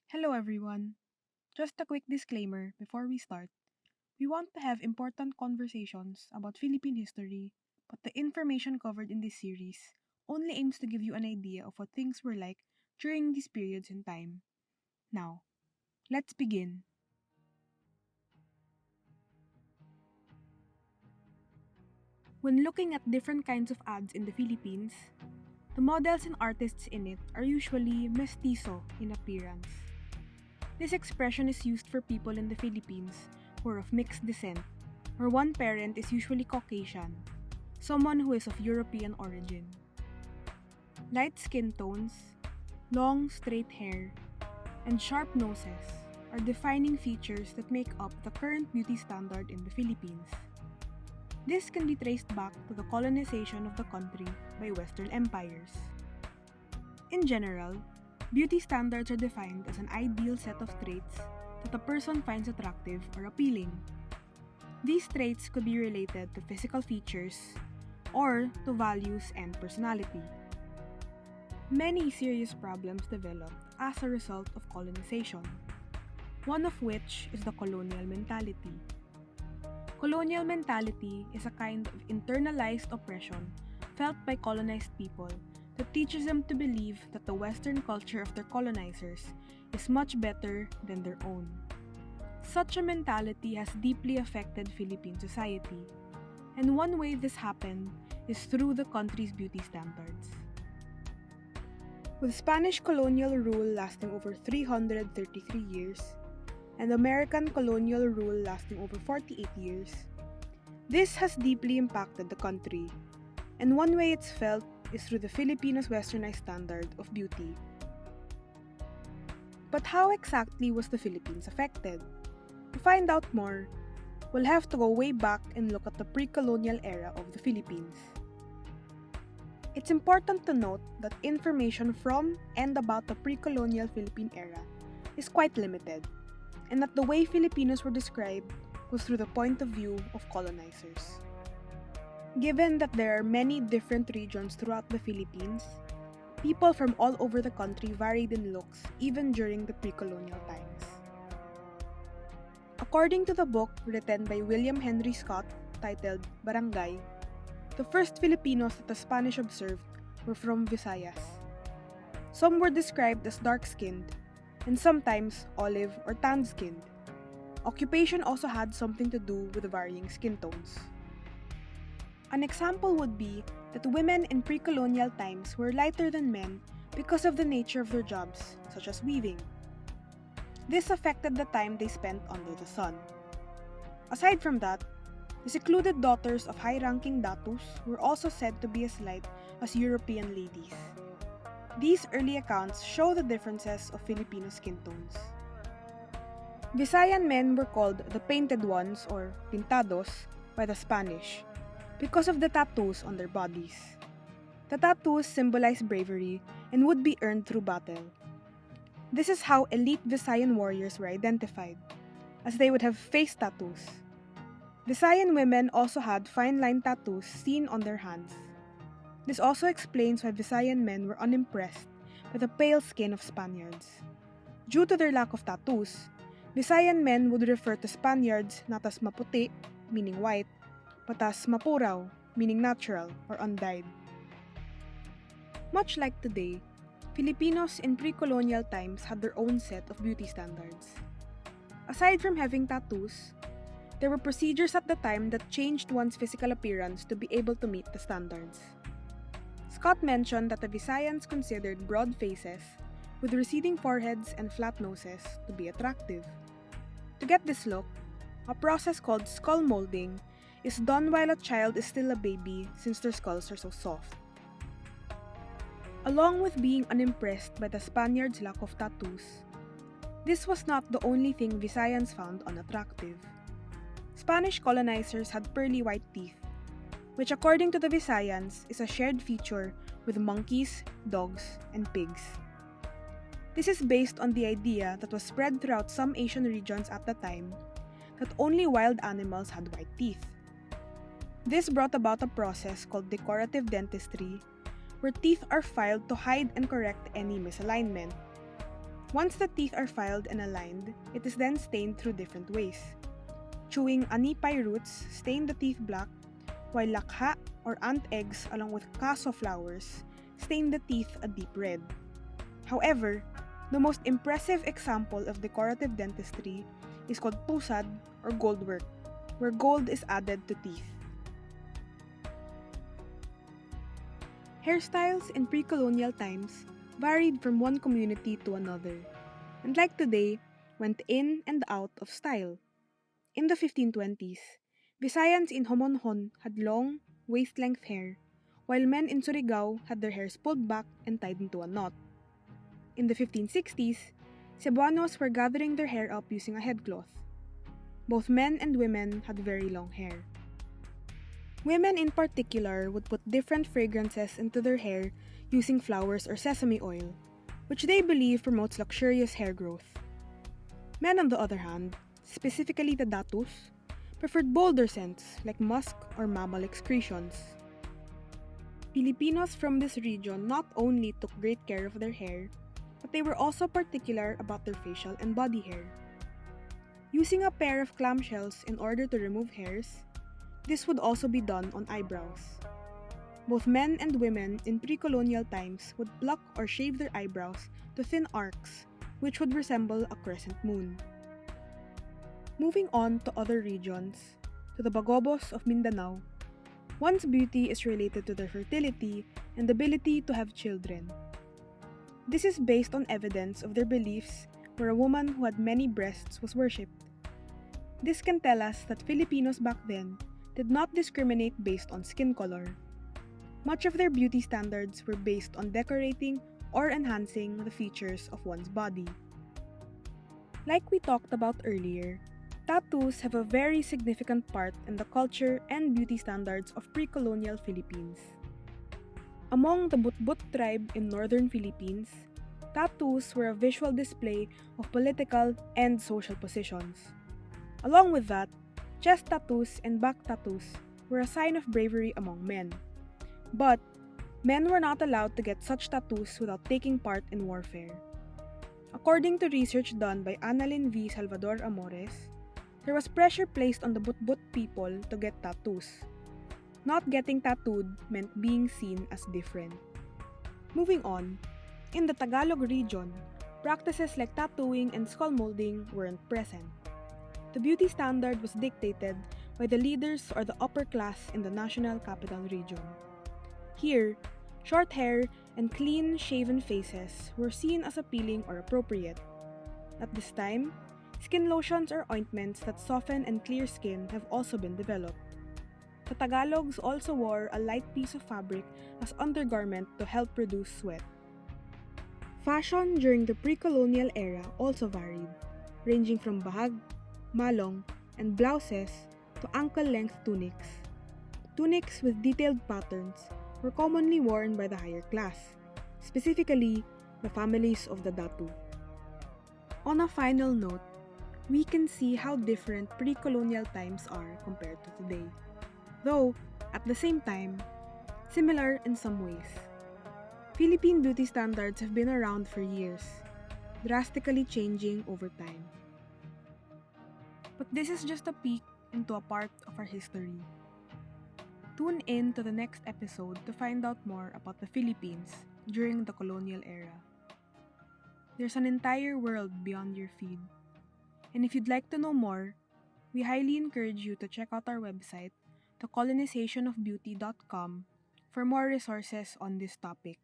Hello everyone. Just a quick disclaimer before we start. We want to have important conversations about Philippine history, but the information covered in this series only aims to give you an idea of what things were like during these periods in time. Now, let's begin. When looking at different kinds of ads in the Philippines, the models and artists in it are usually mestizo in appearance. This expression is used for people in the Philippines who are of mixed descent, where one parent is usually Caucasian, someone who is of European origin. Light skin tones, long straight hair, and sharp noses are defining features that make up the current beauty standard in the Philippines. This can be traced back to the colonization of the country by Western empires. In general, beauty standards are defined as an ideal set of traits that a person finds attractive or appealing. These traits could be related to physical features or to values and personality. Many serious problems developed as a result of colonization, one of which is the colonial mentality. Colonial mentality is a kind of internalized oppression felt by colonized people that teaches them to believe that the Western culture of their colonizers is much better than their own. Such a mentality has deeply affected Philippine society, and one way this happened is through the country's beauty standards. With Spanish colonial rule lasting over 333 years, and American colonial rule lasting over 48 years, this has deeply impacted the country, and one way it's felt is through the Filipinos' westernized standard of beauty. But how exactly was the Philippines affected? To find out more, we'll have to go way back and look at the pre-colonial era of the Philippines. It's important to note that information from and about the pre-colonial Philippine era is quite limited, and that the way Filipinos were described was through the point of view of colonizers. Given that there are many different regions throughout the Philippines, people from all over the country varied in looks even during the pre-colonial times. According to the book written by William Henry Scott titled Barangay, the first Filipinos that the Spanish observed were from Visayas. Some were described as dark-skinned, and sometimes olive or tan-skinned. Occupation also had something to do with varying skin tones. An example would be that women in pre-colonial times were lighter than men because of the nature of their jobs, such as weaving. This affected the time they spent under the sun. Aside from that, the secluded daughters of high-ranking datus were also said to be as light as European ladies. These early accounts show the differences of Filipino skin tones. Visayan men were called the painted ones or pintados by the Spanish because of the tattoos on their bodies. The tattoos symbolize bravery and would be earned through battle. This is how elite Visayan warriors were identified, as they would have face tattoos. Visayan women also had fine line tattoos seen on their hands. This also explains why Visayan men were unimpressed by the pale skin of Spaniards. Due to their lack of tattoos, Visayan men would refer to Spaniards not as maputi, meaning white, but as mapuraw, meaning natural or undyed. Much like today, Filipinos in pre-colonial times had their own set of beauty standards. Aside from having tattoos, there were procedures at the time that changed one's physical appearance to be able to meet the standards. Scott mentioned that the Visayans considered broad faces, with receding foreheads and flat noses, to be attractive. To get this look, a process called skull molding is done while a child is still a baby since their skulls are so soft. Along with being unimpressed by the Spaniards' lack of tattoos, this was not the only thing Visayans found unattractive. Spanish colonizers had pearly white teeth, which according to the Visayans is a shared feature with monkeys, dogs, and pigs. This is based on the idea that was spread throughout some Asian regions at the time that only wild animals had white teeth. This brought about a process called decorative dentistry, where teeth are filed to hide and correct any misalignment. Once the teeth are filed and aligned, it is then stained through different ways. Chewing anipay roots stain the teeth black, while lakha or ant eggs along with kaso flowers stain the teeth a deep red. However, the most impressive example of decorative dentistry is called pusad or gold work, where gold is added to teeth. Hairstyles in pre-colonial times varied from one community to another, and like today, went in and out of style. In the 1520s, Visayans in Homonhon had long, waist-length hair, while men in Surigao had their hairs pulled back and tied into a knot. In the 1560s, Cebuanos were gathering their hair up using a headcloth. Both men and women had very long hair. Women in particular would put different fragrances into their hair using flowers or sesame oil, which they believe promotes luxurious hair growth. Men, on the other hand, specifically the datus, preferred bolder scents like musk or mammal excretions. Filipinos from this region not only took great care of their hair, but they were also particular about their facial and body hair. Using a pair of clamshells in order to remove hairs, this would also be done on eyebrows. Both men and women in pre-colonial times would pluck or shave their eyebrows to thin arcs, which would resemble a crescent moon. Moving on to other regions, to the Bagobos of Mindanao, one's beauty is related to their fertility and ability to have children. This is based on evidence of their beliefs where a woman who had many breasts was worshipped. This can tell us that Filipinos back then did not discriminate based on skin color. Much of their beauty standards were based on decorating or enhancing the features of one's body. Like we talked about earlier, tattoos have a very significant part in the culture and beauty standards of pre-colonial Philippines. Among the Butbut tribe in northern Philippines, tattoos were a visual display of political and social positions. Along with that, chest tattoos and back tattoos were a sign of bravery among men. But, men were not allowed to get such tattoos without taking part in warfare. According to research done by Annalyn V. Salvador Amores, there was pressure placed on the Butbut people to get tattoos. Not getting tattooed meant being seen as different. Moving on, in the Tagalog region, practices like tattooing and skull molding weren't present. The beauty standard was dictated by the leaders or the upper class in the National Capital Region. Here, short hair and clean-shaven faces were seen as appealing or appropriate. At this time, skin lotions or ointments that soften and clear skin have also been developed. The Tagalogs also wore a light piece of fabric as undergarment to help reduce sweat. Fashion during the pre-colonial era also varied, ranging from bahag, malong, and blouses to ankle-length tunics. Tunics with detailed patterns were commonly worn by the higher class, specifically the families of the datu. On a final note, we can see how different pre-colonial times are compared to today, though, at the same time, similar in some ways. Philippine beauty standards have been around for years, drastically changing over time. But this is just a peek into a part of our history. Tune in to the next episode to find out more about the Philippines during the colonial era. There's an entire world beyond your feed. And if you'd like to know more, we highly encourage you to check out our website, thecolonizationofbeauty.com, for more resources on this topic.